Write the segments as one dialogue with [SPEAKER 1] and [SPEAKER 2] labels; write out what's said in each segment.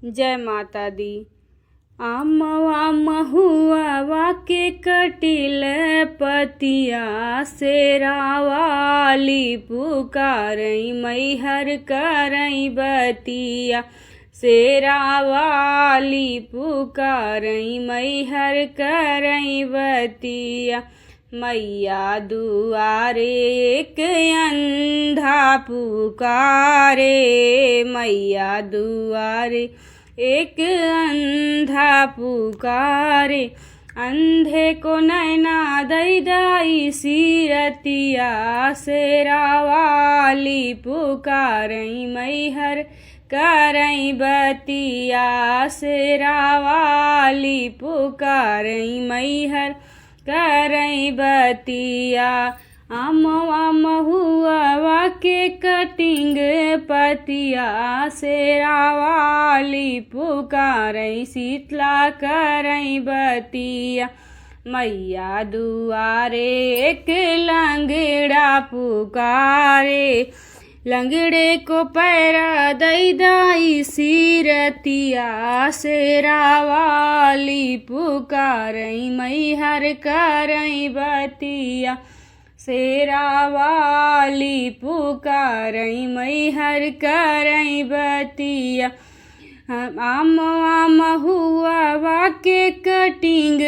[SPEAKER 1] जय माता दी। आमवा महुआ के कटिल पतिया शेरावाली पुकारई मैहर करई बतिया। शेरावाली पुकारई मैहर करई बतिया। मैया दुआरे एक अंधा पुकारे। मैया दुआरे एक अंधा पुकारे। अंधे को नैना दई दाई सीरतिया। शेरावाली पुकारई मैहर करई बतिया। शेरावाली पुकारई मैहर करई बतिया। आमवा महुआ के कटिंग पतिया। शेरावाली पुकारई शीतला करई बतिया। मैया दुआरे एक लंगड़ा पुकारे। लंगड़े को पैरा दई दाई सीरतिया। शेरावाली पुकारई मैहर करई बतिया। शेरावाली पुकारई मैहर करई बतिया। आमवा महुआ के कटिंग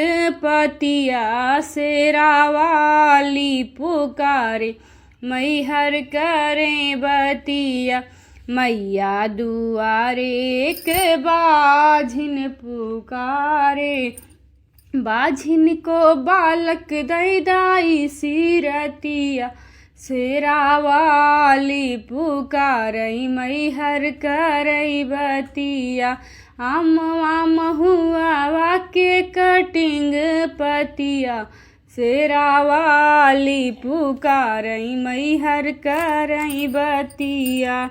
[SPEAKER 1] पतिया। शेरावाली पुकारे मैहर करे बतिया। मैया दुआरे एक बाझिन पुकारे। बाझिन को बालक दई दाई सीरतिया। शेरावाली पुकारई मैहर करई बतिया। आमवा महुआ के कटिंग पतिया। शेरावाली पुकारई मैहर करई बतिया।